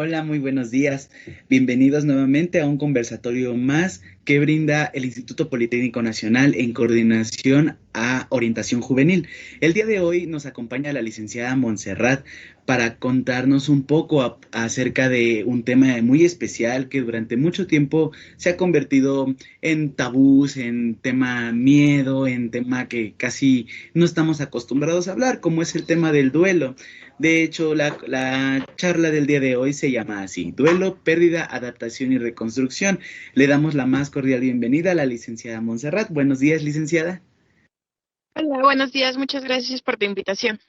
Hola, muy buenos días. Bienvenidos nuevamente a un conversatorio más que brinda el Instituto Politécnico Nacional en coordinación a Orientación Juvenil. El día de hoy nos acompaña la licenciada Montserrat para contarnos un poco acerca de un tema muy especial que durante mucho tiempo se ha convertido en tabús, en tema miedo, en tema que casi no estamos acostumbrados a hablar, como es el tema del duelo. De hecho, la charla del día de hoy se llama así: Duelo, pérdida, adaptación y reconstrucción. Le damos la más cordial bienvenida a la licenciada Montserrat. Buenos días, licenciada. Hola, buenos días, muchas gracias por tu invitación.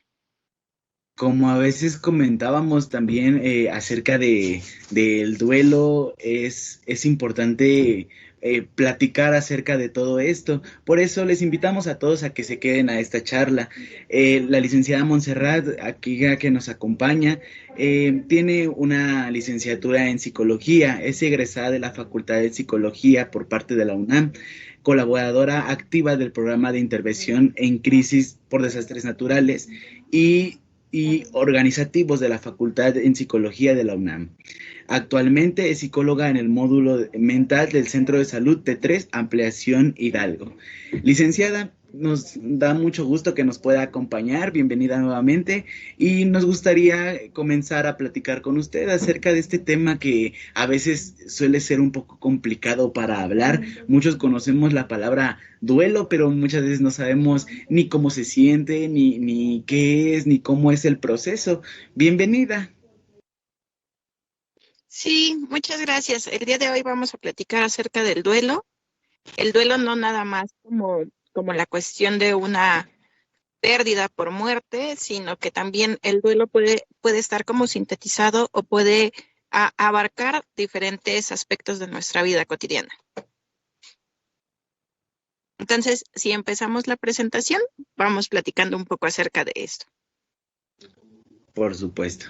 Como a veces comentábamos también acerca del duelo, es importante platicar acerca de todo esto. Por eso les invitamos a todos a que se queden a esta charla. La licenciada Montserrat, aquí ya que nos acompaña, tiene una licenciatura en psicología, es egresada de la Facultad de Psicología por parte de la UNAM, colaboradora activa del programa de intervención en crisis por desastres naturales y organizativos de la Facultad en Psicología de la UNAM. Actualmente es psicóloga en el módulo mental del Centro de Salud T3 Ampliación Hidalgo. Licenciada, nos da mucho gusto que nos pueda acompañar, bienvenida nuevamente, y nos gustaría comenzar a platicar con usted acerca de este tema que a veces suele ser un poco complicado para hablar. Muchos conocemos la palabra duelo, pero muchas veces no sabemos ni cómo se siente, ni qué es, ni cómo es el proceso. Bienvenida. Sí, muchas gracias. El día de hoy vamos a platicar acerca del duelo. El duelo no nada más como la cuestión de una pérdida por muerte, sino que también el duelo puede estar como sintetizado o puede abarcar diferentes aspectos de nuestra vida cotidiana. Entonces, si empezamos la presentación, vamos platicando un poco acerca de esto. Por supuesto.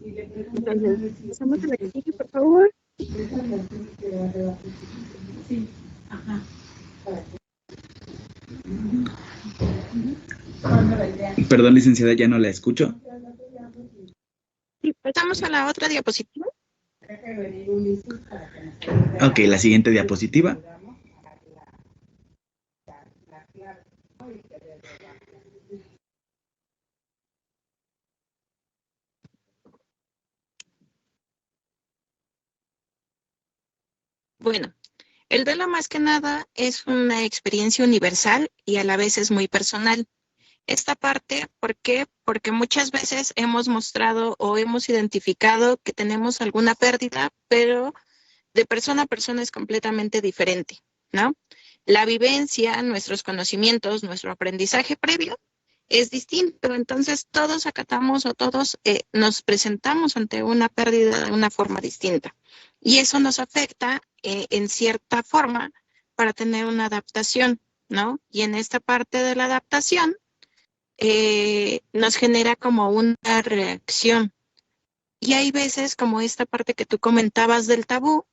Entonces, pasamos a la que sigue, por favor. Perdón, licenciada, ya no la escucho. Sí, pasamos a la otra diapositiva. Ok, la siguiente diapositiva. Bueno, el duelo más que nada es una experiencia universal y a la vez es muy personal. Esta parte, ¿por qué? Porque muchas veces hemos mostrado o hemos identificado que tenemos alguna pérdida, pero de persona a persona es completamente diferente, ¿no? La vivencia, nuestros conocimientos, nuestro aprendizaje previo es distinto. Entonces todos acatamos o todos nos presentamos ante una pérdida de una forma distinta. Y eso nos afecta en cierta forma para tener una adaptación, ¿no? Y en esta parte de la adaptación nos genera como una reacción. Y hay veces como esta parte que tú comentabas del tabú,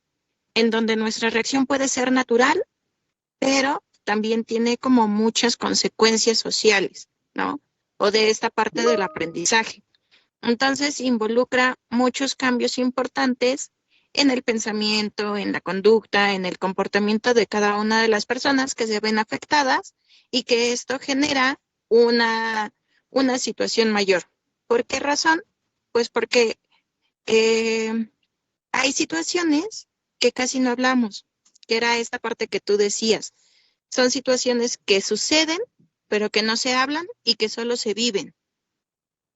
en donde nuestra reacción puede ser natural, pero también tiene como muchas consecuencias sociales, ¿no? O de esta parte del aprendizaje. Entonces, involucra muchos cambios importantes en el pensamiento, en la conducta, en el comportamiento de cada una de las personas que se ven afectadas y que esto genera una, una situación mayor. ¿Por qué razón? Pues porque eh, hay situaciones que casi no hablamos, que era esta parte que tú decías. Son situaciones que suceden, pero que no se hablan y que solo se viven.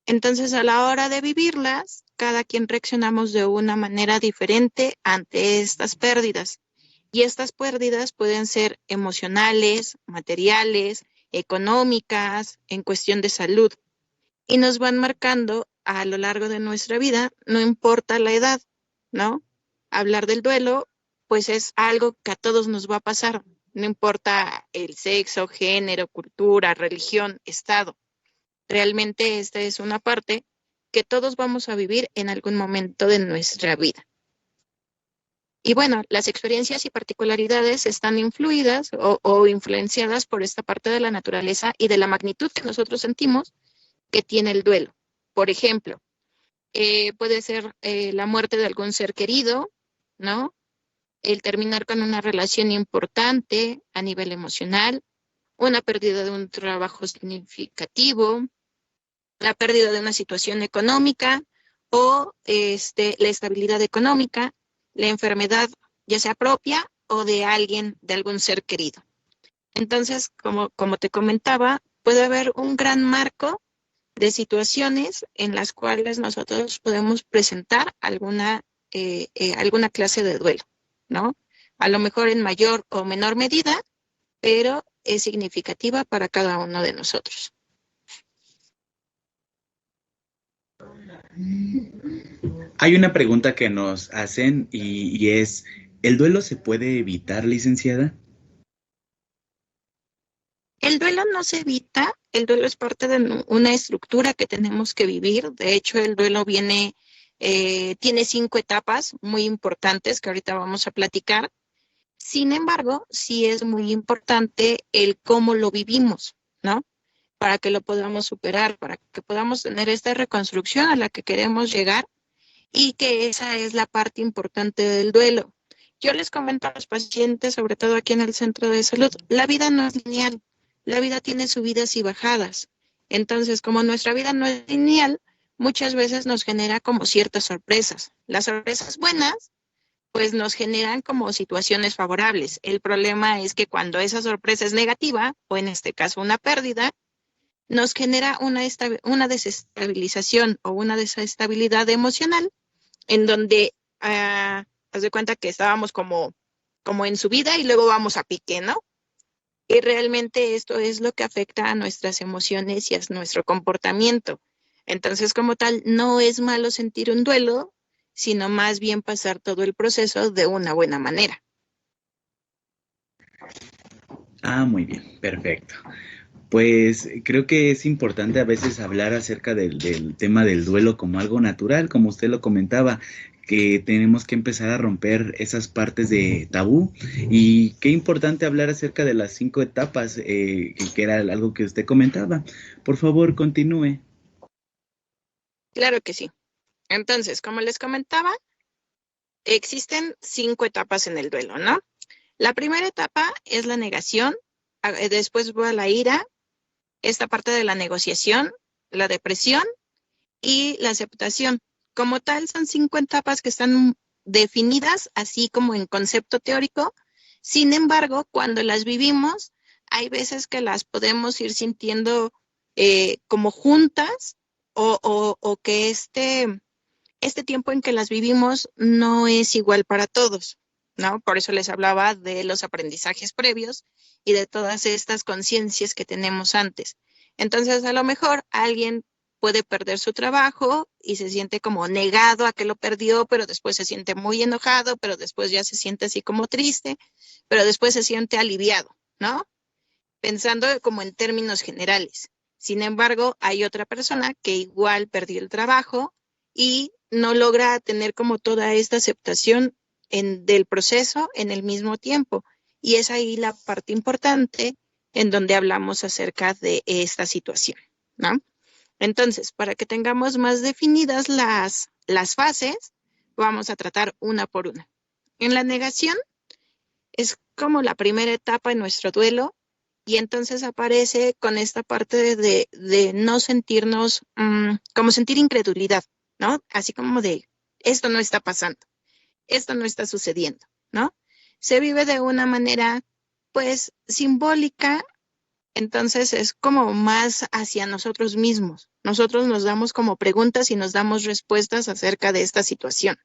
Entonces, a la hora de vivirlas, cada quien reaccionamos de una manera diferente ante estas pérdidas. Y estas pérdidas pueden ser emocionales, materiales, económicas, en cuestión de salud. Y nos van marcando a lo largo de nuestra vida, no importa la edad, ¿no? Hablar del duelo, pues es algo que a todos nos va a pasar, no importa el sexo, género, cultura, religión, estado. Realmente esta es una parte que todos vamos a vivir en algún momento de nuestra vida. Y bueno, las experiencias y particularidades están influidas o influenciadas por esta parte de la naturaleza y de la magnitud que nosotros sentimos que tiene el duelo. Por ejemplo, Puede ser la muerte de algún ser querido, ¿no? El terminar con una relación importante a nivel emocional, una pérdida de un trabajo significativo, la pérdida de una situación económica o la estabilidad económica, la enfermedad ya sea propia o de alguien, de algún ser querido. Entonces, como te comentaba, puede haber un gran marco de situaciones en las cuales nosotros podemos presentar alguna clase de duelo, ¿no? A lo mejor en mayor o menor medida, pero es significativa para cada uno de nosotros. Hay una pregunta que nos hacen y es, ¿el duelo se puede evitar, licenciada? El duelo no se evita, el duelo es parte de una estructura que tenemos que vivir. De hecho, el duelo tiene 5 etapas muy importantes que ahorita vamos a platicar. Sin embargo, sí es muy importante el cómo lo vivimos, ¿no? Para que lo podamos superar, para que podamos tener esta reconstrucción a la que queremos llegar y que esa es la parte importante del duelo. Yo les comento a los pacientes, sobre todo aquí en el centro de salud, la vida no es lineal, la vida tiene subidas y bajadas. Entonces, como nuestra vida no es lineal, muchas veces nos genera como ciertas sorpresas. Las sorpresas buenas pues nos generan como situaciones favorables. El problema es que cuando esa sorpresa es negativa, o en este caso una pérdida, nos genera una desestabilización o una desestabilidad emocional en donde haz de cuenta que estábamos como en subida y luego vamos a pique, ¿no? Y realmente esto es lo que afecta a nuestras emociones y a nuestro comportamiento. Entonces, como tal, no es malo sentir un duelo, sino más bien pasar todo el proceso de una buena manera. Ah, muy bien, perfecto. Pues creo que es importante a veces hablar acerca del tema del duelo como algo natural, como usted lo comentaba, que tenemos que empezar a romper esas partes de tabú. Y qué importante hablar acerca de las 5 etapas, que era algo que usted comentaba. Por favor, continúe. Claro que sí. Entonces, como les comentaba, existen 5 etapas en el duelo, ¿no? La primera etapa es la negación, después va la ira, esta parte de la negociación, la depresión y la aceptación. Como tal, son 5 etapas que están definidas así como en concepto teórico. Sin embargo, cuando las vivimos, hay veces que las podemos ir sintiendo como juntas o que este tiempo en que las vivimos no es igual para todos, ¿no? Por eso les hablaba de los aprendizajes previos y de todas estas conciencias que tenemos antes. Entonces, a lo mejor alguien puede perder su trabajo y se siente como negado a que lo perdió, pero después se siente muy enojado, pero después ya se siente así como triste, pero después se siente aliviado, ¿no? Pensando como en términos generales. Sin embargo, hay otra persona que igual perdió el trabajo y no logra tener como toda esta aceptación del proceso en el mismo tiempo. Y es ahí la parte importante en donde hablamos acerca de esta situación, ¿no? Entonces, para que tengamos más definidas las fases, vamos a tratar una por una. En la negación es como la primera etapa en nuestro duelo y entonces aparece con esta parte de no sentirnos, como sentir incredulidad, ¿no? Así como de, esto no está pasando, esto no está sucediendo, ¿no? Se vive de una manera, pues, simbólica, entonces es como más hacia nosotros mismos. Nosotros nos damos como preguntas y nos damos respuestas acerca de esta situación.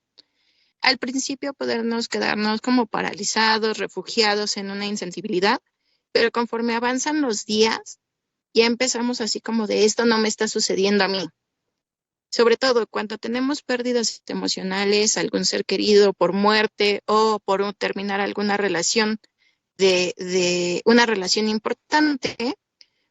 Al principio podernos quedarnos como paralizados, refugiados en una insensibilidad, pero conforme avanzan los días, ya empezamos así como de esto no me está sucediendo a mí. Sobre todo cuando tenemos pérdidas emocionales, algún ser querido por muerte o por terminar alguna relación de una relación importante,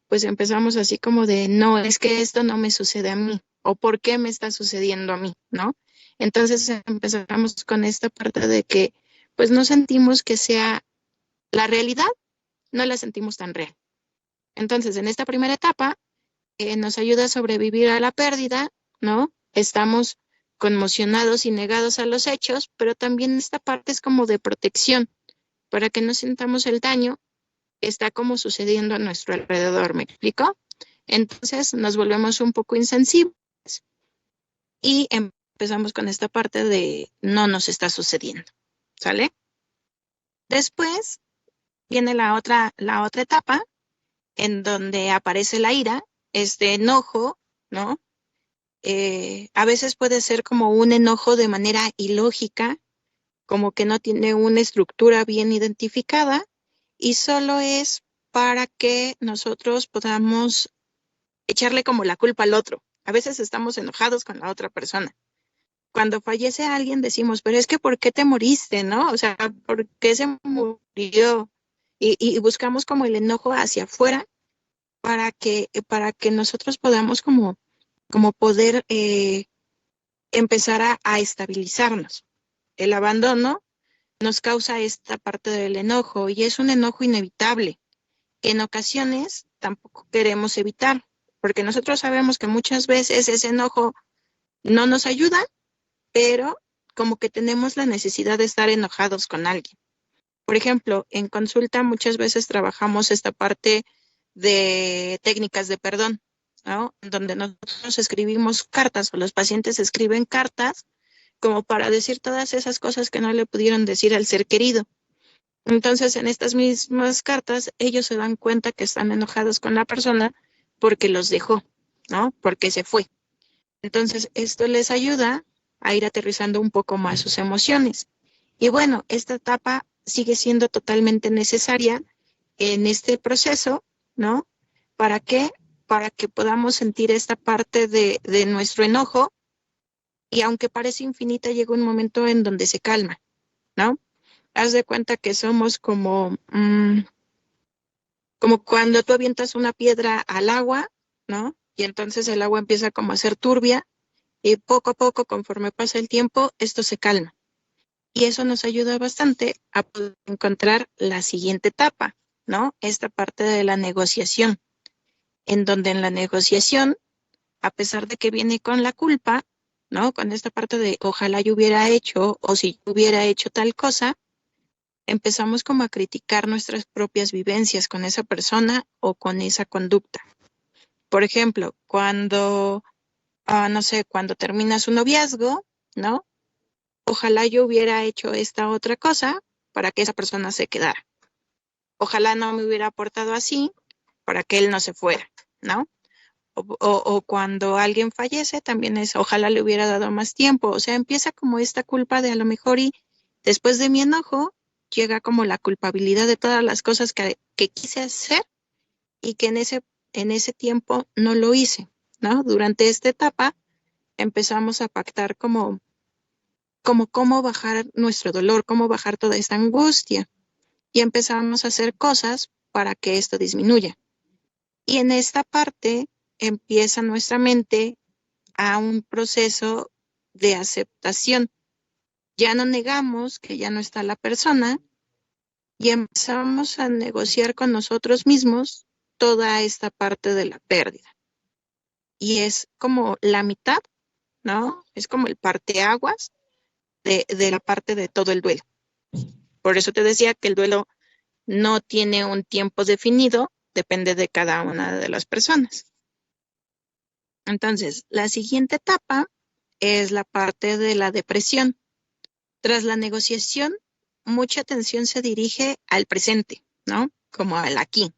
pues empezamos así como de, no, es que esto no me sucede a mí, o por qué me está sucediendo a mí, ¿no? Entonces empezamos con esta parte de que, pues no sentimos que sea la realidad, no la sentimos tan real. Entonces, en esta primera etapa, nos ayuda a sobrevivir a la pérdida, ¿no? Estamos conmocionados y negados a los hechos, pero también esta parte es como de protección, para que no sintamos el daño que está como sucediendo a nuestro alrededor, ¿me explico? Entonces nos volvemos un poco insensibles y empezamos con esta parte de no nos está sucediendo, ¿sale? Después viene la otra etapa en donde aparece la ira, este enojo, ¿no? A veces puede ser como un enojo de manera ilógica, como que no tiene una estructura bien identificada y solo es para que nosotros podamos echarle como la culpa al otro. A veces estamos enojados con la otra persona. Cuando fallece alguien decimos, pero es que ¿por qué te moriste, no? O sea, ¿por qué se murió? Y buscamos como el enojo hacia afuera para que nosotros podamos como poder empezar a estabilizarnos. El abandono nos causa esta parte del enojo y es un enojo inevitable que en ocasiones tampoco queremos evitar, porque nosotros sabemos que muchas veces ese enojo no nos ayuda, pero como que tenemos la necesidad de estar enojados con alguien. Por ejemplo, en consulta muchas veces trabajamos esta parte de técnicas de perdón, ¿no? Donde nosotros escribimos cartas o los pacientes escriben cartas como para decir todas esas cosas que no le pudieron decir al ser querido. Entonces, en estas mismas cartas, ellos se dan cuenta que están enojados con la persona porque los dejó, ¿no? Porque se fue. Entonces, esto les ayuda a ir aterrizando un poco más sus emociones. Y bueno, esta etapa sigue siendo totalmente necesaria en este proceso, ¿no? ¿Para qué? Para que podamos sentir esta parte de nuestro enojo y aunque parece infinita, llega un momento en donde se calma, ¿no? Haz de cuenta que somos como cuando tú avientas una piedra al agua, ¿no? Y entonces el agua empieza como a ser turbia y poco a poco, conforme pasa el tiempo, esto se calma. Y eso nos ayuda bastante a poder encontrar la siguiente etapa, ¿no? Esta parte de la negociación, en donde en la negociación, a pesar de que viene con la culpa, ¿no? Con esta parte de ojalá yo hubiera hecho o si yo hubiera hecho tal cosa, empezamos como a criticar nuestras propias vivencias con esa persona o con esa conducta. Por ejemplo, cuando, no sé, cuando terminas un noviazgo, ¿no? Ojalá yo hubiera hecho esta otra cosa para que esa persona se quedara. Ojalá no me hubiera portado así para que él no se fuera, ¿no? O cuando alguien fallece, también es ojalá le hubiera dado más tiempo. O sea, empieza como esta culpa de a lo mejor y después de mi enojo llega como la culpabilidad de todas las cosas que quise hacer y que en ese tiempo no lo hice, ¿no? Durante esta etapa empezamos a pactar como cómo bajar nuestro dolor, cómo bajar toda esta angustia y empezamos a hacer cosas para que esto disminuya. Y en esta parte empieza nuestra mente a un proceso de aceptación. Ya no negamos que ya no está la persona y empezamos a negociar con nosotros mismos toda esta parte de la pérdida. Y es como la mitad, ¿no? Es como el parteaguas de la parte de todo el duelo. Por eso te decía que el duelo no tiene un tiempo definido, depende de cada una de las personas. Entonces, la siguiente etapa es la parte de la depresión. Tras la negociación, mucha atención se dirige al presente, ¿no? Como al aquí.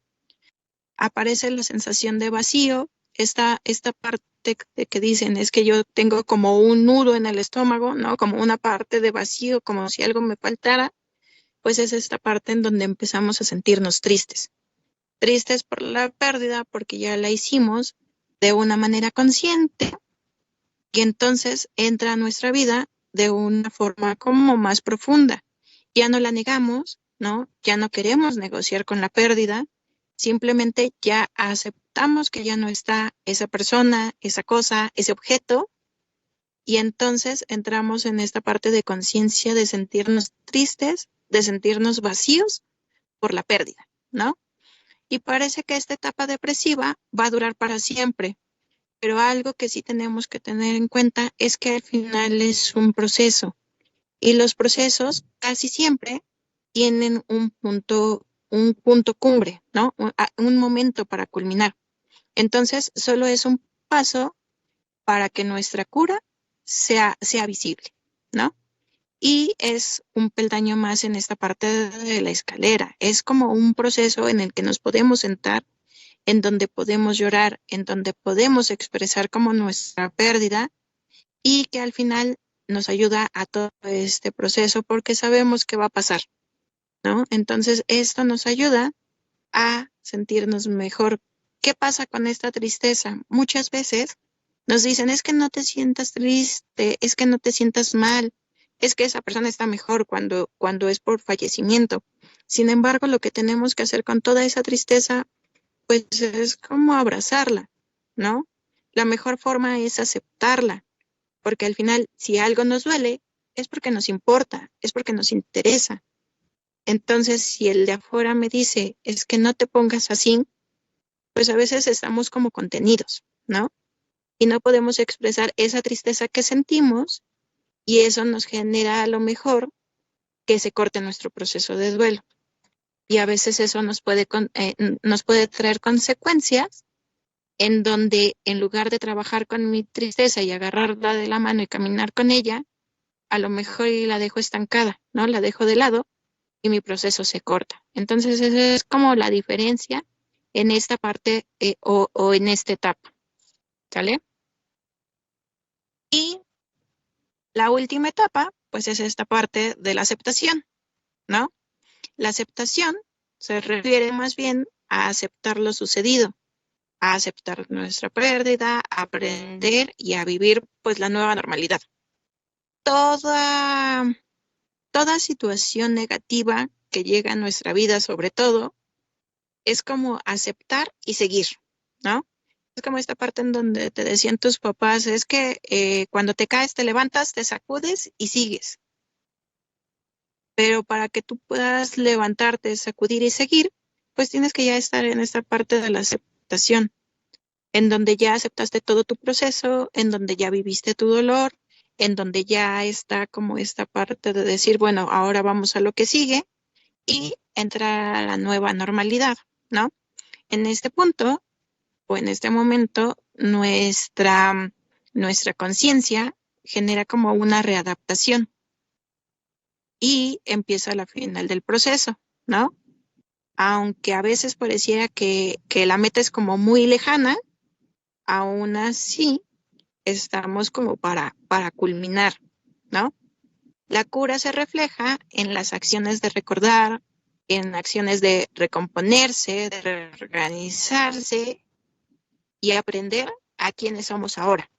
Aparece la sensación de vacío, esta parte de que dicen es que yo tengo como un nudo en el estómago, ¿no? Como una parte de vacío, como si algo me faltara, pues es esta parte en donde empezamos a sentirnos tristes. Tristes por la pérdida, porque ya la hicimos de una manera consciente y entonces entra a nuestra vida de una forma como más profunda. Ya no la negamos, ¿no? Ya no queremos negociar con la pérdida, simplemente ya aceptamos que ya no está esa persona, esa cosa, ese objeto, y entonces entramos en esta parte de conciencia de sentirnos tristes, de sentirnos vacíos por la pérdida, ¿no? Y parece que esta etapa depresiva va a durar para siempre, pero algo que sí tenemos que tener en cuenta es que al final es un proceso y los procesos casi siempre tienen un punto cumbre, ¿no? Un momento para culminar. Entonces, solo es un paso para que nuestra cura sea visible, ¿no? Y es un peldaño más en esta parte de la escalera. Es como un proceso en el que nos podemos sentar, en donde podemos llorar, en donde podemos expresar como nuestra pérdida y que al final nos ayuda a todo este proceso porque sabemos qué va a pasar, ¿no? Entonces, esto nos ayuda a sentirnos mejor. ¿Qué pasa con esta tristeza? Muchas veces nos dicen, es que no te sientas triste, es que no te sientas mal, es que esa persona está mejor cuando es por fallecimiento. Sin embargo, lo que tenemos que hacer con toda esa tristeza, pues es como abrazarla, ¿no? La mejor forma es aceptarla, porque al final, si algo nos duele, es porque nos importa, es porque nos interesa. Entonces, si el de afuera me dice, es que no te pongas así, pues a veces estamos como contenidos, ¿no? Y no podemos expresar esa tristeza que sentimos y eso nos genera a lo mejor que se corte nuestro proceso de duelo. Y a veces eso nos puede traer consecuencias en donde en lugar de trabajar con mi tristeza y agarrarla de la mano y caminar con ella, a lo mejor la dejo estancada, ¿no? La dejo de lado y mi proceso se corta. Entonces, esa es como la diferencia en esta parte o en esta etapa, ¿sale? Y la última etapa, pues es esta parte de la aceptación, ¿no? La aceptación se refiere más bien a aceptar lo sucedido, a aceptar nuestra pérdida, a aprender y a vivir pues la nueva normalidad. Toda, toda situación negativa que llega a nuestra vida, sobre todo, es como aceptar y seguir, ¿no? Es como esta parte en donde te decían tus papás, es que cuando te caes, te levantas, te sacudes y sigues. Pero para que tú puedas levantarte, sacudir y seguir, pues tienes que ya estar en esta parte de la aceptación, en donde ya aceptaste todo tu proceso, en donde ya viviste tu dolor, en donde ya está como esta parte de decir, bueno, ahora vamos a lo que sigue y entrar a la nueva normalidad, ¿no? En este punto o en este momento, nuestra conciencia genera como una readaptación y empieza la final del proceso, ¿no? Aunque a veces pareciera que la meta es como muy lejana, aún así estamos como para culminar, ¿no? La cura se refleja en las acciones de recordar, en acciones de recomponerse, de reorganizarse y aprender a quiénes somos ahora,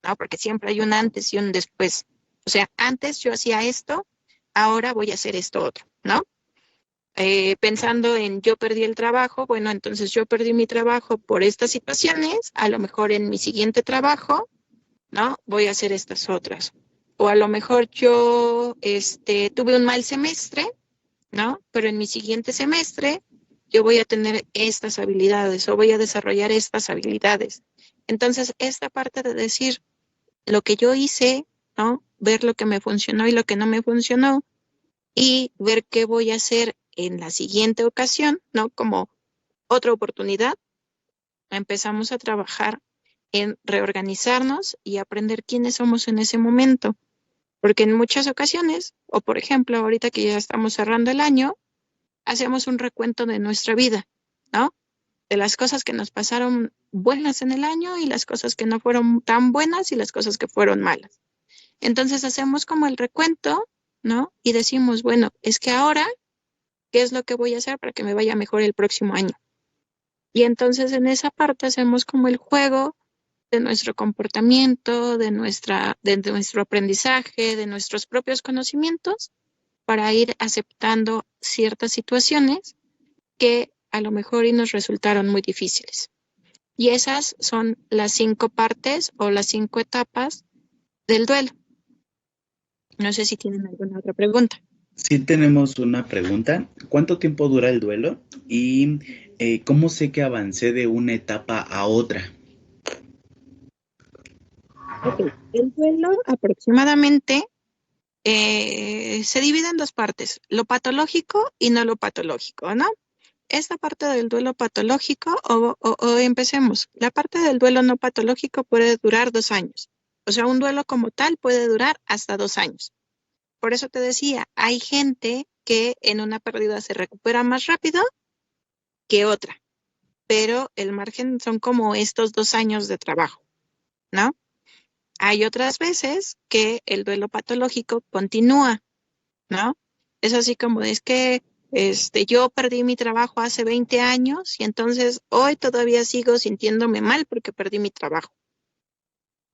¿no? Porque siempre hay un antes y un después. O sea, antes yo hacía esto, ahora voy a hacer esto otro, ¿no? Pensando en yo perdí el trabajo, bueno, entonces yo perdí mi trabajo por estas situaciones, a lo mejor en mi siguiente trabajo, ¿no? Voy a hacer estas otras. O a lo mejor yo tuve un mal semestre, ¿no? Pero en mi siguiente semestre yo voy a tener estas habilidades o voy a desarrollar estas habilidades. Entonces, esta parte de decir lo que yo hice, ¿no? Ver lo que me funcionó y lo que no me funcionó y ver qué voy a hacer en la siguiente ocasión, ¿no? Como otra oportunidad, empezamos a trabajar en reorganizarnos y aprender quiénes somos en ese momento. Porque en muchas ocasiones, o por ejemplo, ahorita que ya estamos cerrando el año, hacemos un recuento de nuestra vida, ¿no? De las cosas que nos pasaron buenas en el año y las cosas que no fueron tan buenas y las cosas que fueron malas. Entonces hacemos como el recuento, ¿no? Y decimos, bueno, es que ahora, ¿qué es lo que voy a hacer para que me vaya mejor el próximo año? Y entonces en esa parte hacemos como el juego de nuestro comportamiento, de nuestro aprendizaje, de nuestros propios conocimientos, para ir aceptando ciertas situaciones que a lo mejor y nos resultaron muy difíciles. Y esas son las 5 partes o las 5 etapas del duelo. No sé si tienen alguna otra pregunta. Sí tenemos una pregunta. ¿Cuánto tiempo dura el duelo? Y ¿cómo sé que avancé de una etapa a otra? Ok, el duelo aproximadamente se divide en dos partes, lo patológico y no lo patológico, ¿no? Esta parte del duelo patológico, o empecemos, la parte del duelo no patológico puede durar 2 años. O sea, un duelo como tal puede durar hasta 2 años. Por eso te decía, hay gente que en una pérdida se recupera más rápido que otra, pero el margen son como estos 2 años de trabajo, ¿no? Hay otras veces que el duelo patológico continúa, ¿no? Es así como es que yo perdí mi trabajo hace 20 años y entonces hoy todavía sigo sintiéndome mal porque perdí mi trabajo.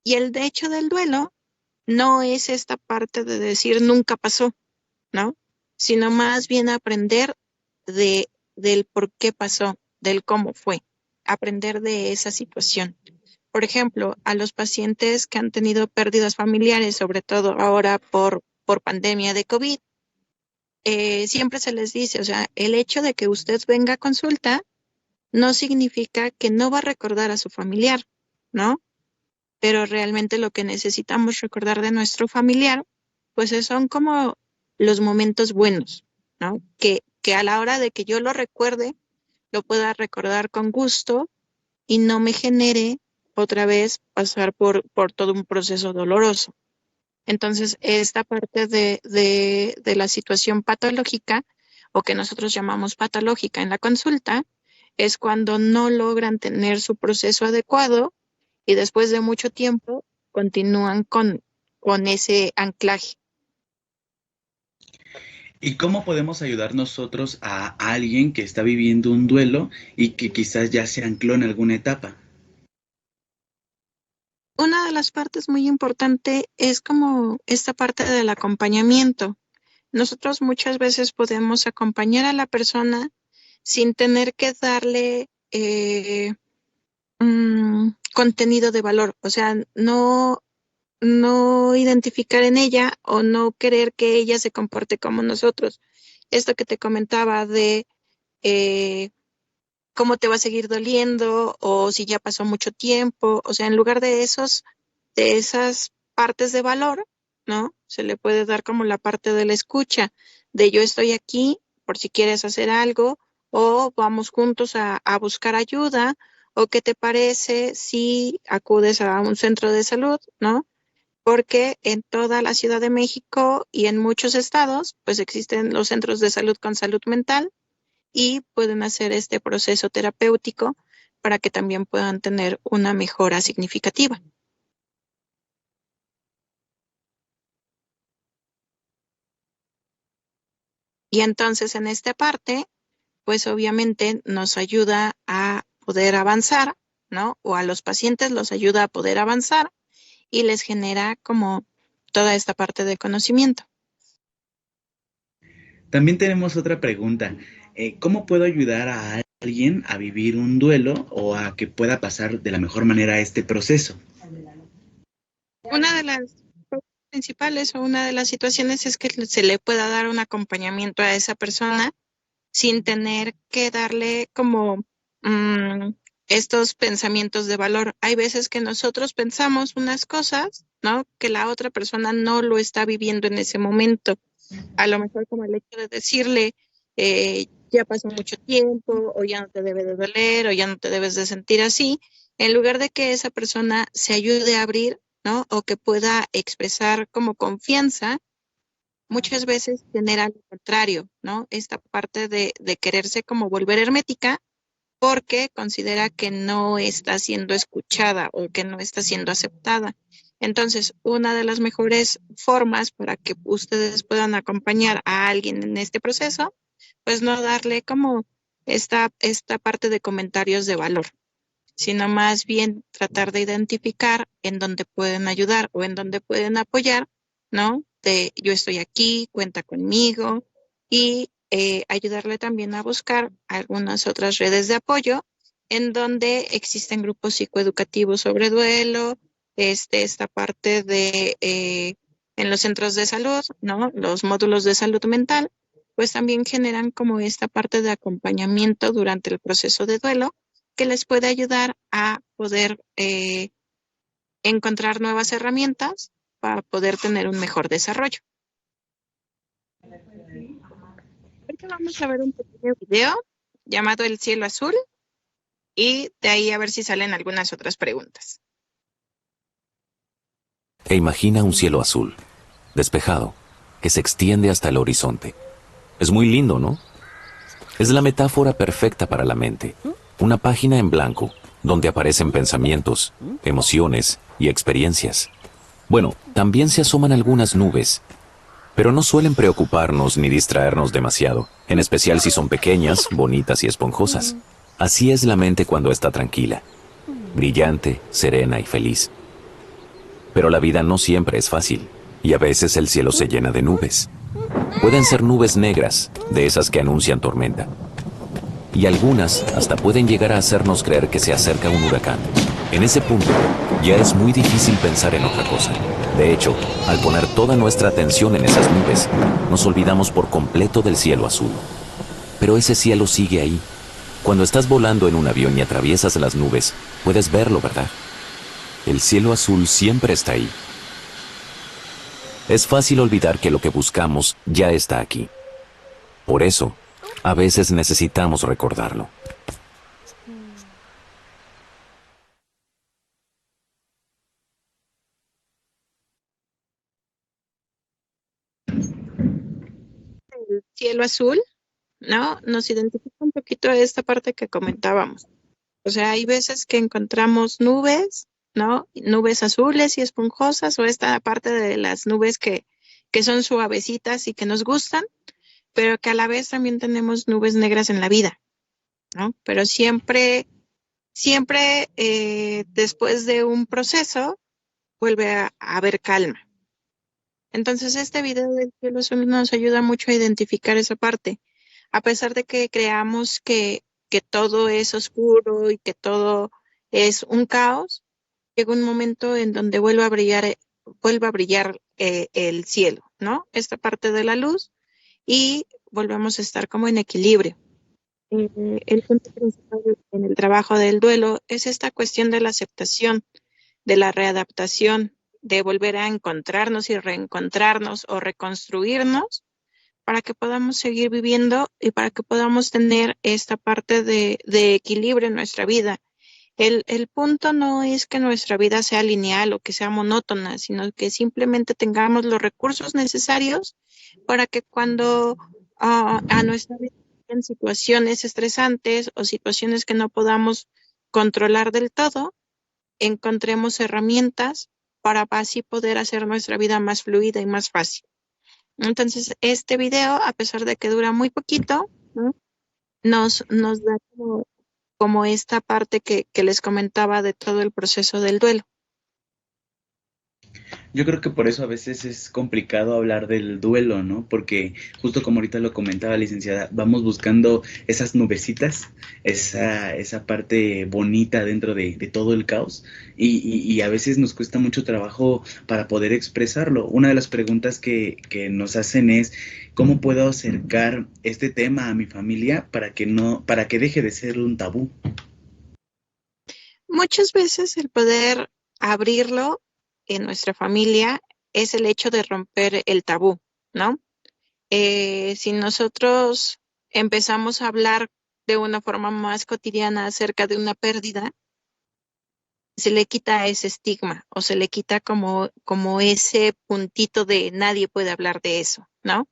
Y el de hecho del duelo no es esta parte de decir nunca pasó, ¿no? Sino más bien aprender del por qué pasó, del cómo fue, aprender de esa situación. Por ejemplo, a los pacientes que han tenido pérdidas familiares, sobre todo ahora por pandemia de COVID, siempre se les dice, o sea, el hecho de que usted venga a consulta no significa que no va a recordar a su familiar, ¿no? Pero realmente lo que necesitamos recordar de nuestro familiar, pues son como los momentos buenos, ¿no? Que a la hora de que yo lo recuerde, lo pueda recordar con gusto y no me genere otra vez pasar por todo un proceso doloroso. Entonces, esta parte de la situación patológica, o que nosotros llamamos patológica en la consulta, es cuando no logran tener su proceso adecuado y después de mucho tiempo continúan con ese anclaje. ¿Y cómo podemos ayudar nosotros a alguien que está viviendo un duelo y que quizás ya se ancló en alguna etapa? Una de las partes muy importante es como esta parte del acompañamiento. Nosotros muchas veces podemos acompañar a la persona sin tener que darle contenido de valor, o sea, no identificar en ella o no querer que ella se comporte como nosotros. Esto que te comentaba de eh, cómo te va a seguir doliendo o si ya pasó mucho tiempo, o sea, en lugar de esas partes de valor, ¿no? Se le puede dar como la parte de la escucha, de yo estoy aquí por si quieres hacer algo o vamos juntos a buscar ayuda o qué te parece si acudes a un centro de salud, ¿no? Porque en toda la Ciudad de México y en muchos estados, pues existen los centros de salud con salud mental y pueden hacer este proceso terapéutico para que también puedan tener una mejora significativa. Y entonces en esta parte, pues obviamente nos ayuda a poder avanzar, ¿no? O a los pacientes los ayuda a poder avanzar y les genera como toda esta parte de conocimiento. También tenemos otra pregunta. ¿Cómo puedo ayudar a alguien a vivir un duelo o a que pueda pasar de la mejor manera este proceso? Una de las principales o una de las situaciones es que se le pueda dar un acompañamiento a esa persona sin tener que darle como mmm, estos pensamientos de valor. Hay veces que nosotros pensamos unas cosas, ¿no? Que la otra persona no lo está viviendo en ese momento. A lo mejor como el hecho de decirle, ya pasó mucho tiempo, o ya no te debe de doler, o ya no te debes de sentir así, en lugar de que esa persona se ayude a abrir, ¿no? O que pueda expresar como confianza, muchas veces genera lo contrario, ¿no? Esta parte de quererse como volver hermética porque considera que no está siendo escuchada o que no está siendo aceptada. Entonces, una de las mejores formas para que ustedes puedan acompañar a alguien en este proceso, pues no darle como esta parte de comentarios de valor, sino más bien tratar de identificar en dónde pueden ayudar o en dónde pueden apoyar, ¿no? De yo estoy aquí, cuenta conmigo y ayudarle también a buscar algunas otras redes de apoyo en donde existen grupos psicoeducativos sobre duelo, esta parte de en los centros de salud, ¿no? Los módulos de salud mental, pues también generan como esta parte de acompañamiento durante el proceso de duelo que les puede ayudar a poder encontrar nuevas herramientas para poder tener un mejor desarrollo. Ahorita vamos a ver un pequeño video llamado El cielo azul y de ahí a ver si salen algunas otras preguntas. E imagina un cielo azul, despejado, que se extiende hasta el horizonte. Es muy lindo, ¿no? Es la metáfora perfecta para la mente. Una página en blanco, donde aparecen pensamientos, emociones y experiencias. Bueno, también se asoman algunas nubes, pero no suelen preocuparnos ni distraernos demasiado, en especial si son pequeñas, bonitas y esponjosas. Así es la mente cuando está tranquila, brillante, serena y feliz. Pero la vida no siempre es fácil, y a veces el cielo se llena de nubes. Pueden ser nubes negras, de esas que anuncian tormenta. Y algunas hasta pueden llegar a hacernos creer que se acerca un huracán. En ese punto, ya es muy difícil pensar en otra cosa. De hecho, al poner toda nuestra atención en esas nubes, nos olvidamos por completo del cielo azul. Pero ese cielo sigue ahí. Cuando estás volando en un avión y atraviesas las nubes, puedes verlo, ¿verdad? El cielo azul siempre está ahí. Es fácil olvidar que lo que buscamos ya está aquí. Por eso, a veces necesitamos recordarlo. El cielo azul, ¿no? Nos identifica un poquito esta parte que comentábamos. O sea, hay veces que encontramos nubes, ¿no? Nubes azules y esponjosas o esta parte de las nubes que son suavecitas y que nos gustan, pero que a la vez también tenemos nubes negras en la vida, ¿no? Pero siempre después de un proceso vuelve a haber calma. Entonces, este video del cielo azul nos ayuda mucho a identificar esa parte. A pesar de que creamos que todo es oscuro y que todo es un caos, llega un momento en donde vuelve a brillar el cielo, ¿no? Esta parte de la luz y volvemos a estar como en equilibrio. El punto principal en el trabajo del duelo es esta cuestión de la aceptación, de la readaptación, de volver a encontrarnos y reencontrarnos o reconstruirnos para que podamos seguir viviendo y para que podamos tener esta parte de equilibrio en nuestra vida. El punto no es que nuestra vida sea lineal o que sea monótona, sino que simplemente tengamos los recursos necesarios para que cuando a nuestra vida en situaciones estresantes o situaciones que no podamos controlar del todo, encontremos herramientas para así poder hacer nuestra vida más fluida y más fácil. Entonces, este video, a pesar de que dura muy poquito, ¿no? Nos da como esta parte que les comentaba de todo el proceso del duelo. Yo creo que por eso a veces es complicado hablar del duelo, ¿no? Porque justo como ahorita lo comentaba licenciada, vamos buscando esas nubecitas, esa parte bonita dentro de todo el caos y a veces nos cuesta mucho trabajo para poder expresarlo. Una de las preguntas que nos hacen es, ¿cómo puedo acercar este tema a mi familia para que deje de ser un tabú? Muchas veces el poder abrirlo en nuestra familia es el hecho de romper el tabú, ¿no? Si nosotros empezamos a hablar de una forma más cotidiana acerca de una pérdida, se le quita ese estigma o se le quita como ese puntito de nadie puede hablar de eso, ¿no?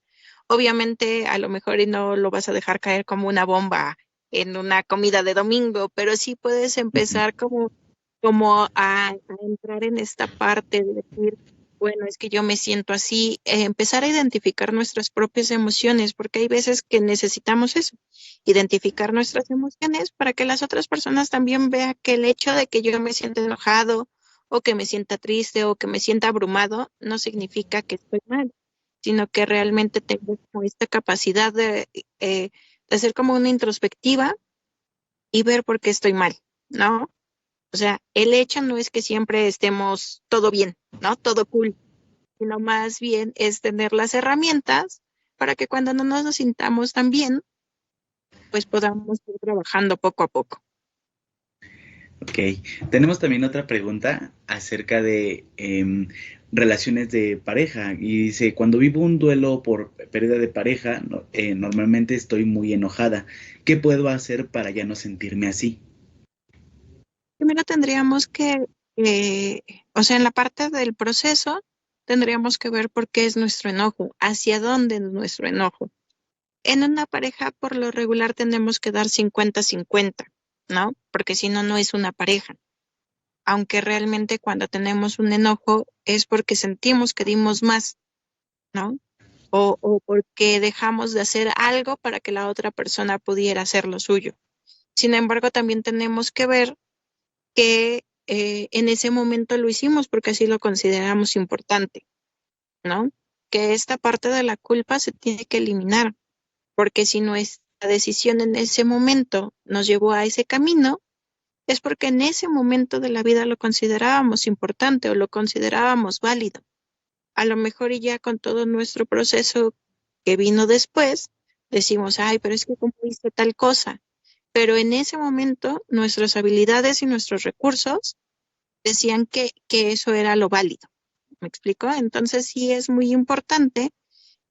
Obviamente, a lo mejor y no lo vas a dejar caer como una bomba en una comida de domingo, pero sí puedes empezar como a entrar en esta parte de decir, bueno, es que yo me siento así, empezar a identificar nuestras propias emociones, porque hay veces que necesitamos eso, identificar nuestras emociones para que las otras personas también vean que el hecho de que yo me sienta enojado o que me sienta triste o que me sienta abrumado no significa que estoy mal, sino que realmente tengo como esta capacidad de hacer como una introspectiva y ver por qué estoy mal, ¿no? O sea, el hecho no es que siempre estemos todo bien, ¿no? Todo cool, sino más bien es tener las herramientas para que cuando no nos sintamos tan bien, pues podamos ir trabajando poco a poco. Ok, tenemos también otra pregunta acerca de relaciones de pareja y dice, cuando vivo un duelo por pérdida de pareja, normalmente estoy muy enojada. ¿Qué puedo hacer para ya no sentirme así? Primero tendríamos que, eh, o sea, en la parte del proceso, tendríamos que ver por qué es nuestro enojo, hacia dónde es nuestro enojo. En una pareja, por lo regular, tenemos que dar 50-50, ¿no? Porque si no, no es una pareja. Aunque realmente cuando tenemos un enojo es porque sentimos que dimos más, ¿no? O porque dejamos de hacer algo para que la otra persona pudiera hacer lo suyo. Sin embargo, también tenemos que ver que en ese momento lo hicimos porque así lo consideramos importante, ¿no? Que esta parte de la culpa se tiene que eliminar, porque si nuestra decisión en ese momento nos llevó a ese camino, es porque en ese momento de la vida lo considerábamos importante o lo considerábamos válido. A lo mejor y ya con todo nuestro proceso que vino después, decimos, ay, pero es que cómo hice tal cosa. Pero en ese momento nuestras habilidades y nuestros recursos decían que eso era lo válido. ¿Me explico? Entonces sí es muy importante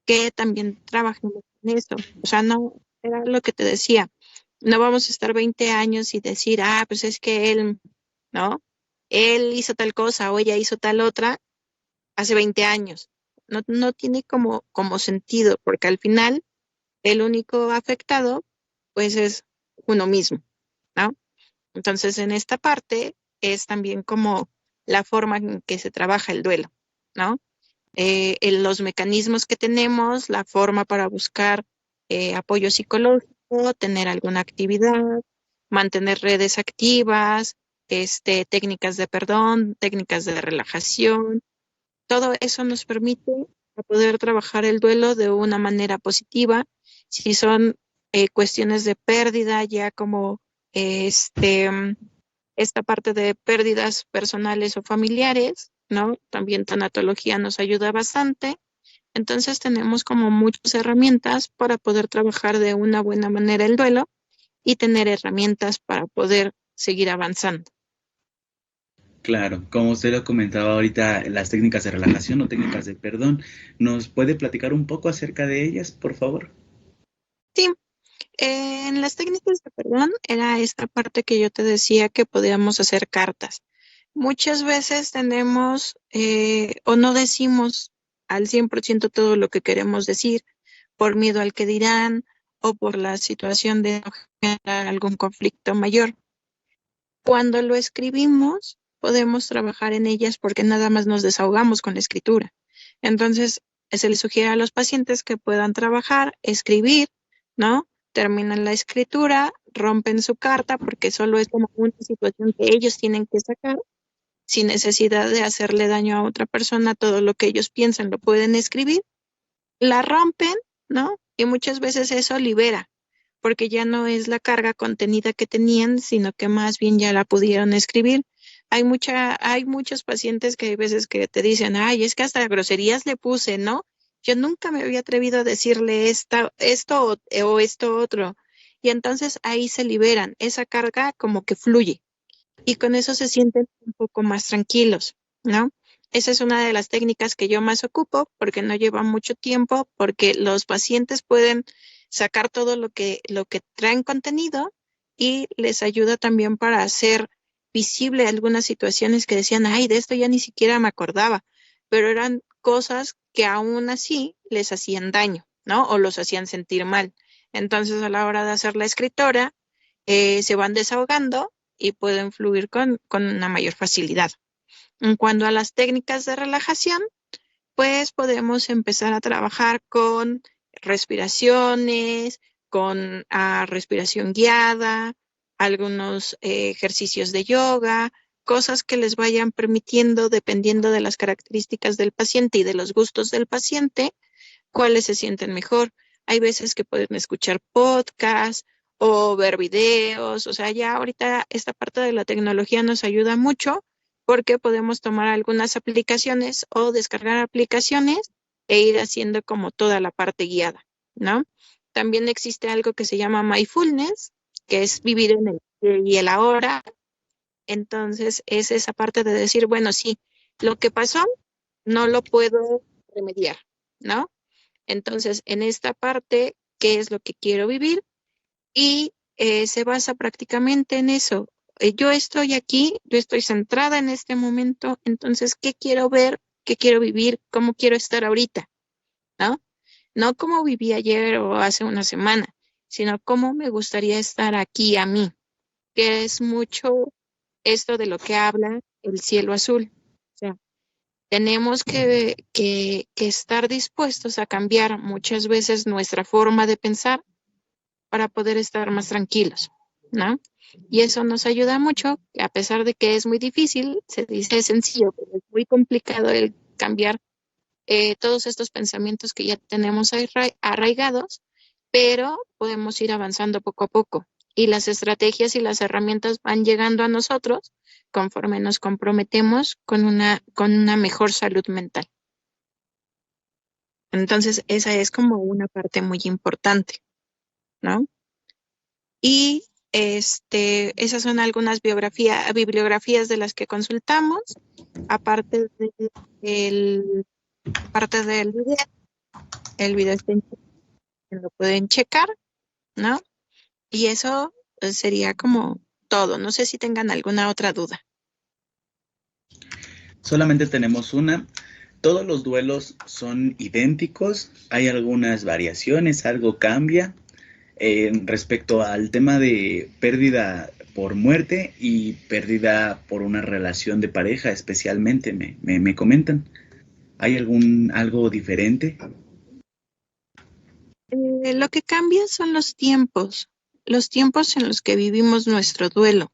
que también trabajemos en eso. O sea, no, era lo que te decía, no vamos a estar 20 años y decir, ah, pues es que él, ¿no? Él hizo tal cosa o ella hizo tal otra hace 20 años. No, no tiene como sentido, porque al final el único afectado, pues es uno mismo, ¿no? Entonces, en esta parte es también como la forma en que se trabaja el duelo, ¿no? En los mecanismos que tenemos, la forma para buscar apoyo psicológico, tener alguna actividad, mantener redes activas, técnicas de perdón, técnicas de relajación. Todo eso nos permite poder trabajar el duelo de una manera positiva. Si son cuestiones de pérdida, ya como esta parte de pérdidas personales o familiares, ¿no? También tanatología nos ayuda bastante. Entonces tenemos como muchas herramientas para poder trabajar de una buena manera el duelo y tener herramientas para poder seguir avanzando. Claro, como usted lo comentaba ahorita, las técnicas de relajación o técnicas de perdón, ¿nos puede platicar un poco acerca de ellas, por favor? Sí, en las técnicas de perdón era esta parte que yo te decía que podíamos hacer cartas. Muchas veces tenemos o no decimos al 100% todo lo que queremos decir por miedo al que dirán o por la situación de no generar algún conflicto mayor. Cuando lo escribimos, podemos trabajar en ellas porque nada más nos desahogamos con la escritura. Entonces, se les sugiere a los pacientes que puedan trabajar, escribir, ¿no? Terminan la escritura, rompen su carta porque solo es como una situación que ellos tienen que sacar sin necesidad de hacerle daño a otra persona. Todo lo que ellos piensan lo pueden escribir, la rompen, ¿no? Y muchas veces eso libera, porque ya no es la carga contenida que tenían, sino que más bien ya la pudieron escribir. Hay muchos pacientes que hay veces que te dicen, ay, es que hasta groserías le puse, ¿no? Yo nunca me había atrevido a decirle esto o esto otro. Y entonces ahí se liberan, esa carga como que fluye y con eso se sienten un poco más tranquilos, ¿no? Esa es una de las técnicas que yo más ocupo porque no lleva mucho tiempo, porque los pacientes pueden sacar todo lo que traen contenido y les ayuda también para hacer visible algunas situaciones que decían, ay, de esto ya ni siquiera me acordaba, pero eran cosas que aún así les hacían daño, ¿no? O los hacían sentir mal. Entonces, a la hora de hacer la escritora, se van desahogando y pueden fluir con una mayor facilidad. En cuanto a las técnicas de relajación, pues podemos empezar a trabajar con respiraciones, con respiración guiada, algunos ejercicios de yoga, cosas que les vayan permitiendo, dependiendo de las características del paciente y de los gustos del paciente, cuáles se sienten mejor. Hay veces que pueden escuchar podcasts o ver videos, o sea, ya ahorita esta parte de la tecnología nos ayuda mucho porque podemos tomar algunas aplicaciones o descargar aplicaciones e ir haciendo como toda la parte guiada, ¿no? También existe algo que se llama mindfulness, que es vivir en el aquí y el ahora, Entonces es esa parte de decir, bueno, sí, lo que pasó no lo puedo remediar, ¿no? Entonces, en esta parte, ¿qué es lo que quiero vivir? Y se basa prácticamente en eso. Yo estoy aquí, yo estoy centrada en este momento, entonces, ¿qué quiero ver? ¿Qué quiero vivir? ¿Cómo quiero estar ahorita? ¿No? No como viví ayer o hace una semana, sino cómo me gustaría estar aquí a mí, que es mucho esto de lo que habla el cielo azul. O sea, tenemos que estar dispuestos a cambiar muchas veces nuestra forma de pensar para poder estar más tranquilos, ¿no? Y eso nos ayuda mucho, a pesar de que es muy difícil, se dice sencillo, pero es muy complicado el cambiar todos estos pensamientos que ya tenemos arraigados, pero podemos ir avanzando poco a poco. Y las estrategias y las herramientas van llegando a nosotros conforme nos comprometemos con una mejor salud mental. Entonces, esa es como una parte muy importante, ¿no? Y esas son algunas bibliografías de las que consultamos, aparte parte del video. El video está lo pueden checar, ¿no? Y eso sería como todo. No sé si tengan alguna otra duda. Solamente tenemos una. ¿Todos los duelos son idénticos? ¿Hay algunas variaciones? ¿Algo cambia? Respecto al tema de pérdida por muerte y pérdida por una relación de pareja, especialmente, me comentan. ¿Hay algo diferente? Lo que cambia son los tiempos en los que vivimos nuestro duelo.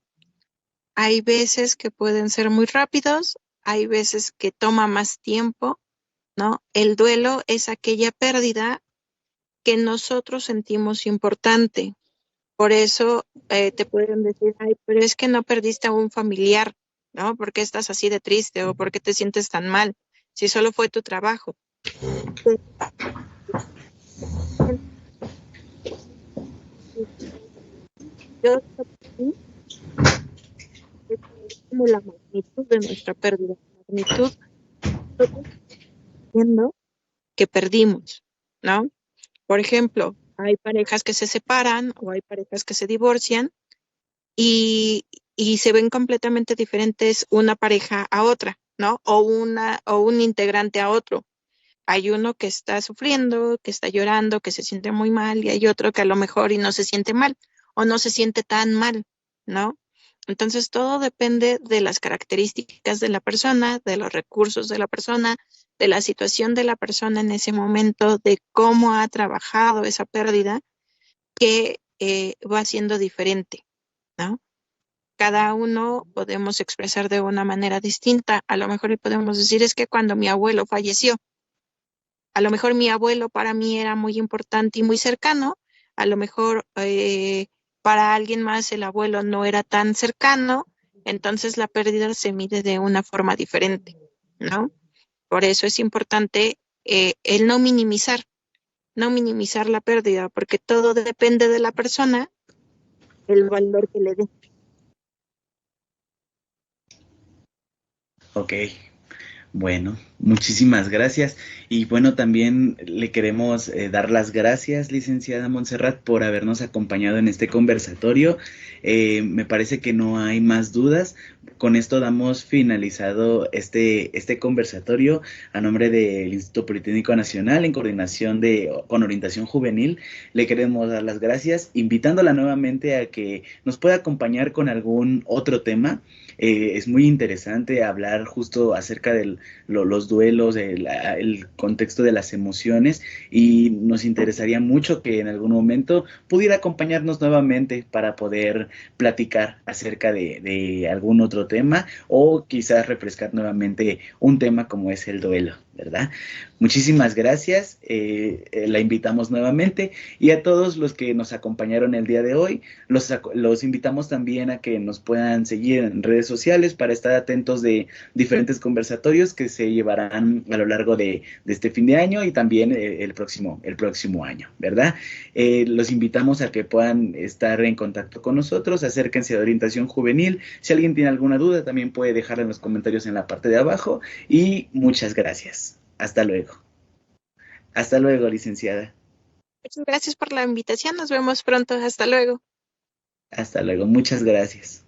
Hay veces que pueden ser muy rápidos, hay veces que toma más tiempo, ¿no? El duelo es aquella pérdida que nosotros sentimos importante. Por eso te pueden decir, ay, pero es que no perdiste a un familiar, ¿no? ¿Por qué estás así de triste o por qué te sientes tan mal? Si solo fue tu trabajo. Yo es como la magnitud de nuestra pérdida, la magnitud viendo que perdimos, ¿no? Por ejemplo, hay parejas que se separan o hay parejas que se divorcian y, y se ven completamente diferentes una pareja a otra, ¿no? O un integrante a otro. Hay uno que está sufriendo, que está llorando, que se siente muy mal, y hay otro que a lo mejor y no se siente mal o no se siente tan mal, ¿no? Entonces todo depende de las características de la persona, de los recursos de la persona, de la situación de la persona en ese momento, de cómo ha trabajado esa pérdida que va siendo diferente, ¿no? Cada uno podemos expresar de una manera distinta. A lo mejor podemos decir es que cuando mi abuelo falleció, a lo mejor mi abuelo para mí era muy importante y muy cercano, a lo mejor para alguien más el abuelo no era tan cercano, entonces la pérdida se mide de una forma diferente, ¿no? Por eso es importante el no minimizar la pérdida, porque todo depende de la persona, el valor que le dé. Ok, bueno, muchísimas gracias. Y bueno, también le queremos dar las gracias, licenciada Montserrat, por habernos acompañado en este conversatorio. Me parece que no hay más dudas. Con esto damos finalizado este conversatorio a nombre del Instituto Politécnico Nacional en coordinación con orientación juvenil. Le queremos dar las gracias, invitándola nuevamente a que nos pueda acompañar con algún otro tema. Es muy interesante hablar justo acerca de los duelos, el contexto de las emociones, y nos interesaría mucho que en algún momento pudiera acompañarnos nuevamente para poder platicar acerca de algún otro tema o quizás refrescar nuevamente un tema como es el duelo. ¿verdad? Muchísimas gracias, la invitamos nuevamente y a todos los que nos acompañaron el día de hoy, los invitamos también a que nos puedan seguir en redes sociales para estar atentos de diferentes conversatorios que se llevarán a lo largo de este fin de año y también el próximo año, ¿verdad? Los invitamos a que puedan estar en contacto con nosotros, acérquense a Orientación Juvenil, si alguien tiene alguna duda también puede dejarla en los comentarios en la parte de abajo y muchas gracias. Hasta luego. Hasta luego, licenciada. Muchas gracias por la invitación. Nos vemos pronto. Hasta luego. Hasta luego. Muchas gracias.